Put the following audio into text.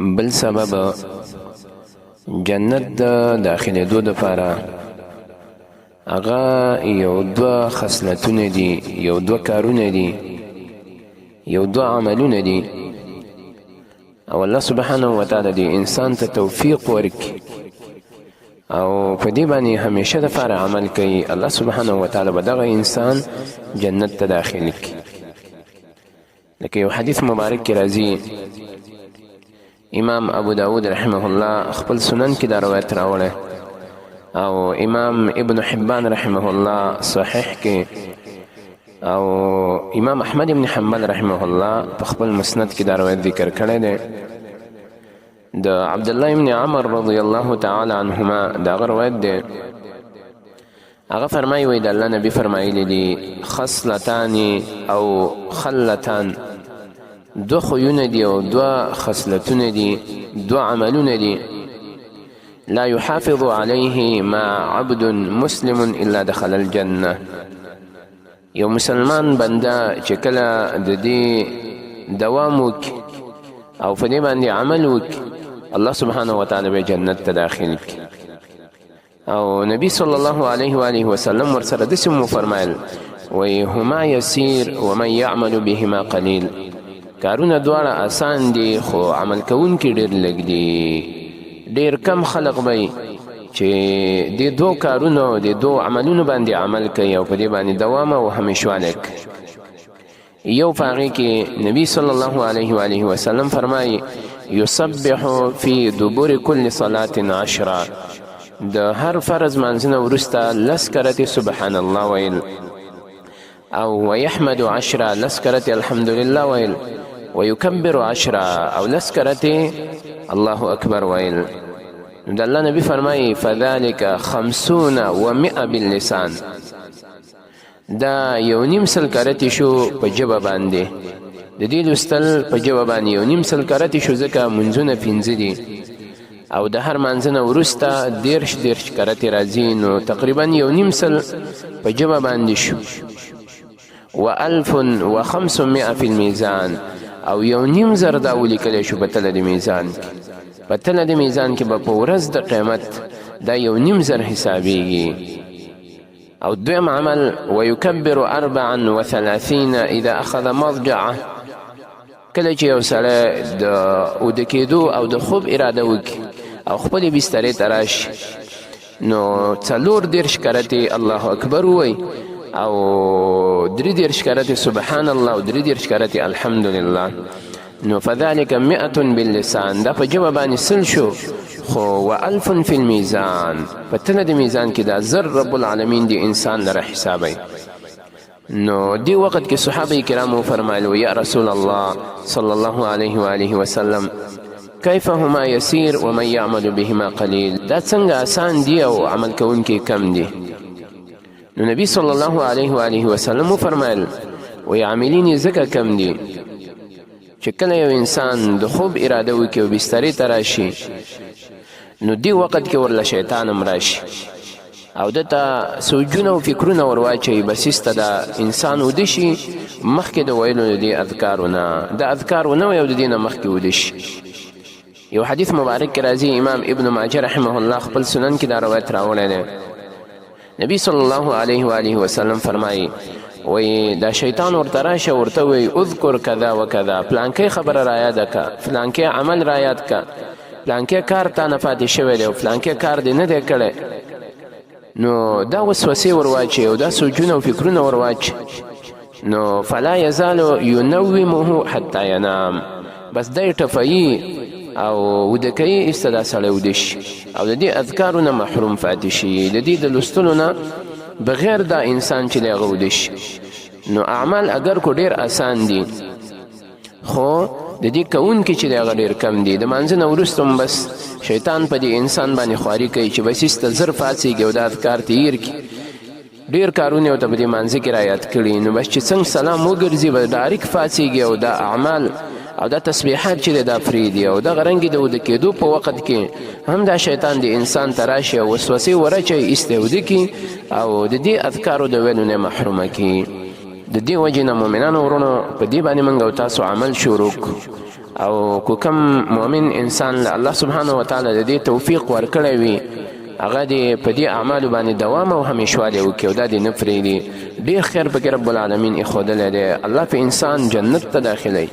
بل سبب جنت د داخلېدو دپاره هغه یو دوه خصلتونه دي، یو دوه کارونه دي، یو دوه عملونه دي، او الله سبحانه وتعالی دی انسان ته توفیق ورکړي او په دې باندې همیشه دپاره عمل کوي. الله سبحانه وتعالی به دغه انسان جنت ته داخل کړي. لکه یو حدیث مبارک کې راځي، امام ابو داود رحمه الله خپل سنن کې دا روایت راوړی او امام ابن حبان رحمه الله صحیح کې او امام احمد ابن حنبل رحمه الله په خپل مسند کې دا روایت ذکر کړی دی. د عبد الله ابن عمر رضی الله تعالی عنهما دا روایت دی. هغه فرمایي وایي د الله نبی فرمایلی دي خصلتان او خلتان، دو خویونه دي او دو خصلتونه دي، دو عملونه دي، لا يحافظ عليه ما عبد مسلم الا دخل الجنه. یو مسلمان بنده چې کله د دې دوام وکړي او په دې باندې عمل وکړي، الله سبحانه وتعالی به جنت ته داخل کړي. او نبی صلی الله علیه و آله وسلم ورسره داسې مو فرمایل وایي هما یسیر ومن یعمل بهما قلیل. کارونه دواړه آسان دي خو عمل کوونکي ډېر لږ دي. ډېر کم خلق به چې د دو کارونو د دو عملونو باندې عمل کوي او په دې باندې دوام او همیشوالی کوي. یو په هغې کې نبی صلی الله علیه و آله وسلم فرمایي یسبح فی دبر کل صلاة 10، د هر فرض منځنه وروسته 10 کرتې سبحان الله ویل، او ویحمد 10 10 کرتې الحمدلله ویل، ویکبر 10 او 10 کرتې الله اکبر ویل. نو د الله نبی فرمایي فذلک 50 و 100 باللسان، دا یو نیم سل کرتې شو په ژبه باندې. د دې لوستل په ژبه باندې یو نیم سل کرتې شو ځکه منځونه 5 دي او د هر منځنه وروسته 10 کرتې راځي، نو تقریبا یو نیم سل په ژبه باندې شو. و1500 فی المیزان، او یو نیم زر دا ولیکلی شو په تله د میزان کې. په تله د میزان کې به په ورځ د قیامت دا یو نیم زر حسابیږي. او دویم عمل ویکبر 34 اذا اخذ مضجعه، کله چې یو سړی د اوده کېدو او د خوب اراده وکړي او خپلې بسترې ته راشي، نو 34 کرتې الله اکبر ووایي او 33 کرتې سبحان الله او 33 کرتې الحمدلله. نو فذلك 100 باللسان، دا په ژبه باندې 100 شو، خو و1000 فی المیزان، په تله د میزان کې دا زر رب العالمین دی انسان لره حسابوي. نو دی وخت کې صحابه کرامو فرمایلو یا رسول الله صلی الله علیه و آله وسلم کیف هما یسیر ومن یعمل بهما قلیل، دا څنګه آسان دی او عمل کوونکي کم دی؟ نو نبی صلی الله علیه و آله وسلم فرمایل وی عاملین ځکه کم دي چې کله یو انسان د خوب اراده وکړي او بسترې ته راشي، نو دی وخت کې ورله شیطان هم راشي او دته سوچونه او فکرونه ورواچوي، بس ایسته دا انسان وده شي مخکې د ویلو د دې اذکارونه، د اذکار ونه وي او د دې نه مخکې وده شي. یو حدیث مبارک کې راځي، امام ابن ماجه رحمه الله خپل سنن کې دا روایت راوړی دی. نبی صلی الله علیه و آله وسلم فرمایي وی دا شیطان ورته راشه ورته وی اذکر کذا و کذا، پلانکې خبره رایاده که، فلانکې عمل رایاد که، فلانکې کار تا نه پاتې شوی دی او فلانکې کار دې نه دی کړی. نو دا وسوسې ورواچي او دا سوچونه او فکرونه ورواچي، نو فلا یزال ینومه حتی ینام، بس دی ټفوي او وده کوي ایسته دا سړی وده شي او د دې اذکارو نه محروم پاتې شي، د دې د لوستلو نه بغیر دا انسان چې دی هغه وده شي. نو اعمال اگر کو ډېر آسان دي خو د دې کوونکي چې دی هغه ډېر کم دي. د مانځه نه وروسته هم بس شیطان په دې انسان باندې خواري کوي چې بس ایسته زر پاڅېږي او دا اذکار ته هیر کړي. ډېر کارونه یې ورته په دې مانځه کې رایاد کړي، نو بس چې څنګه سلام وګرځي به ډایرکټ پاڅېږي او دا اعمال او دا تسبیحات چې دا فریدي او دا غرنګي د وده کېدو په وخت کې هم دا شیطان د انسان ته راشي او وسوسې ورچوي ایسته وده کړي او د دې اذکارو د ویلو نه محرومه کړي. د دې وجې نه مؤمنانو ورونو په دې باندې موږ او تاسو عمل شروع کړو او کو کم مؤمن انسان له الله سبحانه وتعالی د دې توفیق ورکړی وي هغه دې په دې اعمالو باندې دوام او همیشوالی وکړي او دا دې نه پرېږدي. ډېر خیر پکې رب العالمین ایښودلی دی. الله په انسان جنت ته داخلوي